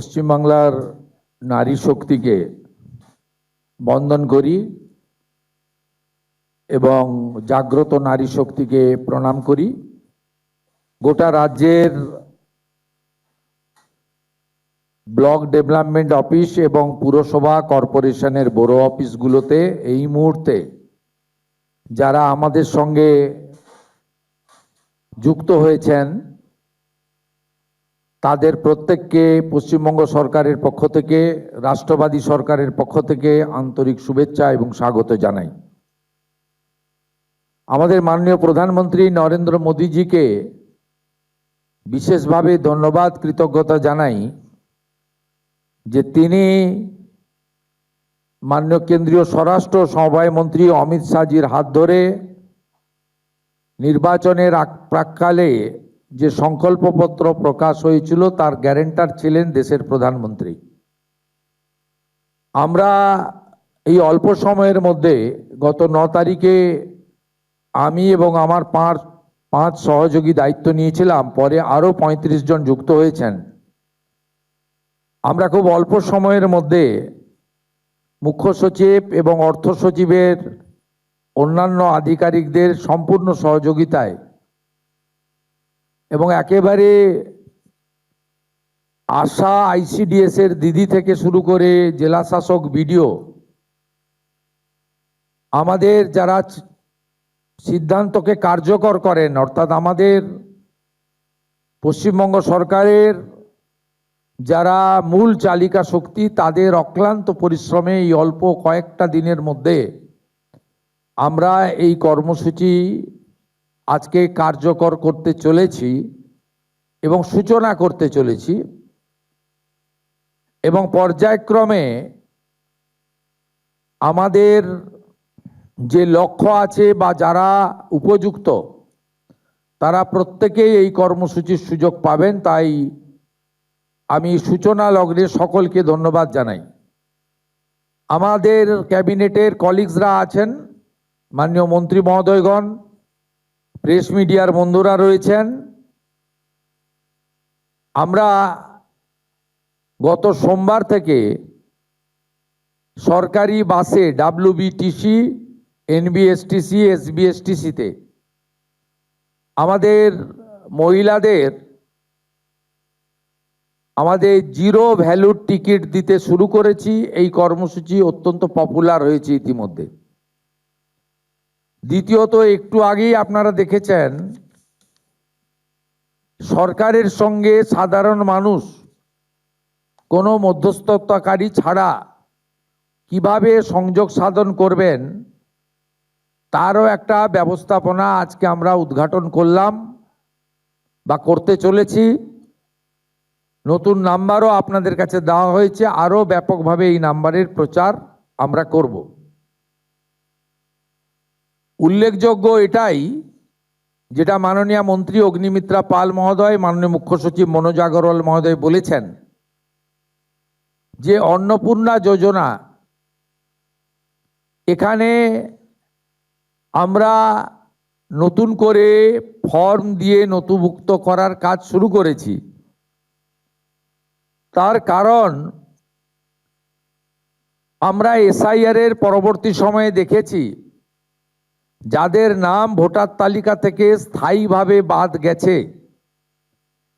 পশ্চিমবাংলার নারী শক্তিকে বন্দন করি এবং জাগ্রত নারী শক্তিকে প্রণাম করি। গোটা রাজ্যের ব্লক ডেভেলপমেন্ট অফিস এবং পুরসভা কর্পোরেশনের বড় অফিসগুলোতে এই মুহূর্তে যারা আমাদের সঙ্গে যুক্ত হয়েছেন তাদের প্রত্যেককে পশ্চিমবঙ্গ সরকারের পক্ষ থেকে, রাষ্ট্রবাদী সরকারের পক্ষ থেকে আন্তরিক শুভেচ্ছা এবং স্বাগত জানাই। আমাদের মাননীয় প্রধানমন্ত্রী নরেন্দ্র মোদীজিকে বিশেষভাবে ধন্যবাদ, কৃতজ্ঞতা জানাই যে তিনি মাননীয় কেন্দ্রীয় স্বরাষ্ট্র সমবায় মন্ত্রী অমিত শাহজির হাত ধরে নির্বাচনের প্রাক্কালে যে সংকল্পপত্র প্রকাশ হয়েছিল তার গ্যারান্টার ছিলেন দেশের প্রধানমন্ত্রী। আমরা এই অল্প সময়ের মধ্যে গত 9 তারিখে আমি এবং আমার পাঁচ সহযোগী দায়িত্ব নিয়েছিলাম, পরে আরও 35 জন যুক্ত হয়েছেন। আমরা খুব অল্প সময়ের মধ্যে মুখ্য সচিব এবং অর্থ সচিবের অন্যান্য আধিকারিকদের সম্পূর্ণ সহযোগিতায় এবং একেবারে আশা ICDS এর দিদি থেকে শুরু করে জেলা শাসক, বিডিও, আমাদের যারা সিদ্ধান্তকে কার্যকর করেন, অর্থাৎ আমাদের পশ্চিমবঙ্গ সরকারের যারা মূল চালিকা শক্তি, তাদের অক্লান্ত পরিশ্রমে এই অল্প কয়েকটা দিনের মধ্যে আমরা এই কর্মসূচি আজকে কার্যকর করতে চলেছি এবং সূচনা করতে চলেছি। এবং পর্যায়ক্রমে আমাদের যে লক্ষ্য আছে বা যারা উপযুক্ত তারা প্রত্যেকেই এই কর্মসূচির সুযোগ পাবেন। তাই আমি সূচনা লগ্নে সকলকে ধন্যবাদ জানাই। আমাদের ক্যাবিনেটের কলিগসরা আছেন, মাননীয় মন্ত্রী মহোদয়গণ, প্রেস মিডিয়ার বন্ধুরা রয়েছেন। আমরা গত সোমবার থেকে সরকারি বাসে WBTC, NBSTC, SBSTC-তে আমাদের মহিলাদের আমাদের জিরো ভ্যালুর টিকিট দিতে শুরু করেছি। এই কর্মসূচি অত্যন্ত পপুলার হয়েছে ইতিমধ্যে। দ্বিতীয়ত, একটু আগেই আপনারা দেখেছেন সরকারের সঙ্গে সাধারণ মানুষ কোনো মধ্যস্থতাকারী ছাড়া কিভাবে সংযোগ সাধন করবেন তারও একটা ব্যবস্থাপনা আজকে আমরা উদ্ঘাটন করলাম বা করতে চলেছি। নতুন নাম্বারও আপনাদের কাছে দেওয়া হয়েছে, আরও ব্যাপকভাবে এই নাম্বারের প্রচার আমরা করব। উল্লেখযোগ্য এটাই, যেটা মাননীয় মন্ত্রী অগ্নিমিত্রা পাল মহোদয়, মাননীয় মুখ্য সচিব মনোজ আগরওয়াল মহোদয় বলেছেন যে অন্নপূর্ণা যোজনা, এখানে আমরা নতুন করে ফর্ম দিয়ে নথিভুক্ত করার কাজ শুরু করেছি। তার কারণ আমরা SIR এর পরবর্তী সময়ে দেখেছি যাদের নাম ভোটার তালিকা থেকে স্থায়ীভাবে বাদ গেছে,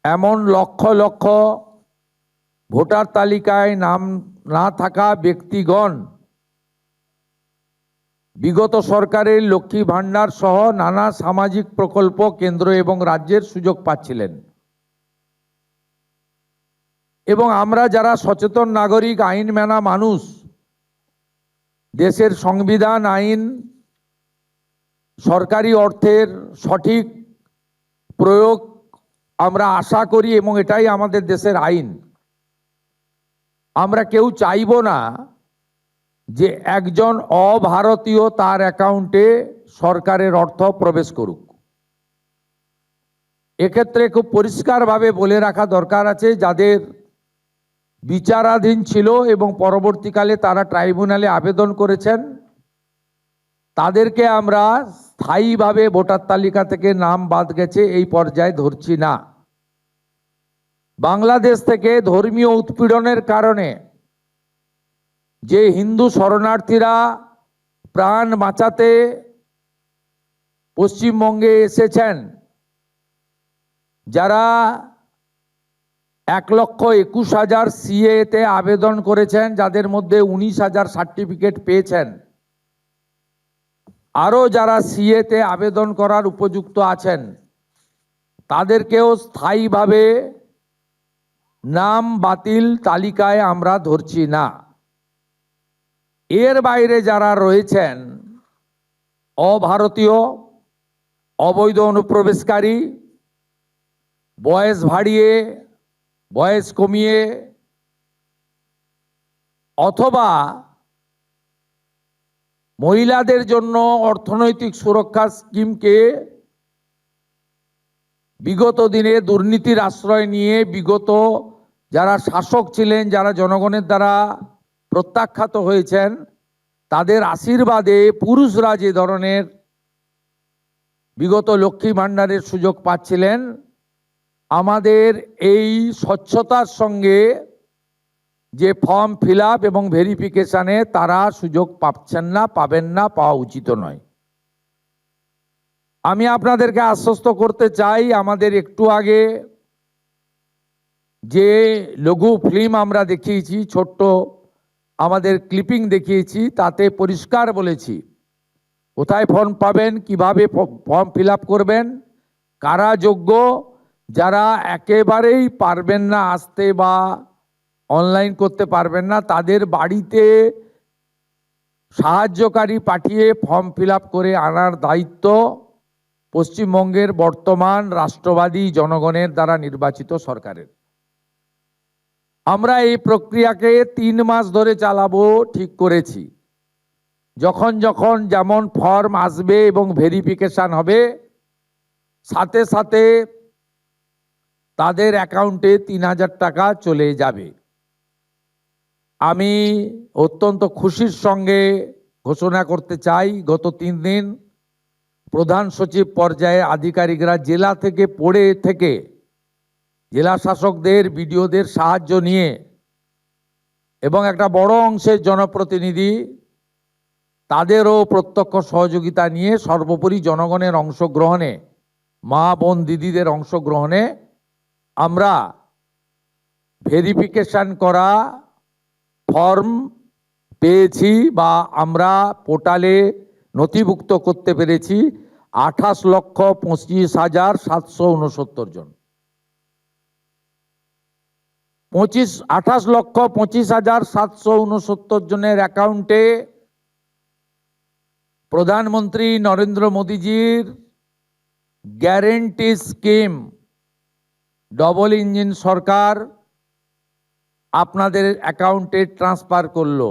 এমন লক্ষ লক্ষ ভোটার তালিকায় নাম না থাকা ব্যক্তিগণ বিগত সরকারের লক্ষ্মী ভাণ্ডার সহ নানা সামাজিক প্রকল্প কেন্দ্র এবং রাজ্যের সুযোগ পাচ্ছিলেন। এবং আমরা যারা সচেতন নাগরিক, আইন মানা মানুষ, দেশের সংবিধান, আইন, সরকারি অর্থের সঠিক প্রয়োগ আমরা আশা করি এবং এটাই আমাদের দেশের আইন। আমরা কেউ চাইব না যে একজন অভারতীয় তার অ্যাকাউন্টে সরকারের অর্থ প্রবেশ করুক। এক্ষেত্রে খুব পরিষ্কারভাবে বলে রাখা দরকার আছে, যাদের বিচারাধীন ছিল এবং পরবর্তীকালে তারা ট্রাইব্যুনালে আবেদন করেছেন, তাদেরকে আমরা স্থায়ীভাবে ভোটার তালিকা থেকে নাম বাদ গেছে এই পর্যায়ে ধরছি না। বাংলাদেশ থেকে ধর্মীয় উৎপীড়নের কারণে যে হিন্দু শরণার্থীরা প্রাণ বাঁচাতে পশ্চিমবঙ্গে এসেছেন, যারা 1,21,000 সিএতে আবেদন করেছেন, যাদের মধ্যে 19,000 সার্টিফিকেট পেয়েছেন, আরও যারা সিএতে আবেদন করার উপযুক্ত আছেন, তাদেরকেও স্থায়ীভাবে নাম বাতিল তালিকায় আমরা ধরছি না। এর বাইরে যারা রয়েছেন, অভারতীয়, অবৈধ অনুপ্রবেশকারী, বয়স বাড়িয়ে বয়স কমিয়ে অথবা মহিলাদের জন্য অর্থনৈতিক সুরক্ষা স্কিমকে বিগত দিনে দুর্নীতির আশ্রয় নিয়ে বিগত যারা শাসক ছিলেন, যারা জনগণের দ্বারা প্রত্যাখ্যাত হয়েছেন, তাদের আশীর্বাদে পুরুষরা যে ধরনের বিগত লক্ষ্মী ভাণ্ডারের সুযোগ পাচ্ছিলেন, আমাদের এই স্বচ্ছতার সঙ্গে যে ফর্ম ফিল আপ এবং ভেরিফিকেশানে তারা সুযোগ পাচ্ছেন না, পাবেন না, পাওয়া উচিত নয়। আমি আপনাদেরকে আশ্বস্ত করতে চাই, আমাদের একটু আগে যে লঘু ফিল্ম আমরা দেখিয়েছি, ছোট্ট আমাদের ক্লিপিং দেখিয়েছি, তাতে পরিষ্কার বলেছি কোথায় ফর্ম পাবেন, কিভাবে ফর্ম ফিল আপ করবেন, কারা যোগ্য, যারা একেবারেই পারবেন না আসতে বা অনলাইন করতে পারবেন না, তাদের বাড়িতে সাহায্যকারী পাঠিয়ে ফর্ম ফিল আপ করে আনার দায়িত্ব পশ্চিমবঙ্গের বর্তমান রাষ্ট্রবাদী জনগণের দ্বারা নির্বাচিত সরকারের। আমরা এই প্রক্রিয়াকে 3 মাস ধরে চালাবো ঠিক করেছি। যখন যখন যেমন ফর্ম আসবে এবং ভেরিফিকেশন হবে, সাথে সাথে তাদের অ্যাকাউন্টে 3,000 টাকা চলে যাবে। আমি অত্যন্ত খুশির সঙ্গে ঘোষণা করতে চাই, গত 3 দিন প্রধান সচিব পর্যায়ে আধিকারিকরা জেলা থেকে জেলা শাসকদের, বিডিওদের সাহায্য নিয়ে এবং একটা বড় অংশের জনপ্রতিনিধি তাদেরও প্রত্যক্ষ সহযোগিতা নিয়ে, সর্বোপরি জনগণের অংশগ্রহণে, মা বোন দিদিদের অংশগ্রহণে আমরা ভেরিফিকেশন করা ফর্ম পেয়েছি বা আমরা পোর্টালে নথিভুক্ত করতে পেরেছি 28,25,769 জন। 28,25,769 জনের অ্যাকাউন্টে প্রধানমন্ত্রী নরেন্দ্র মোদীজির গ্যারেন্টি স্কিম, ডবল ইঞ্জিন সরকার আপনাদের অ্যাকাউন্টে ট্রান্সফার করলো।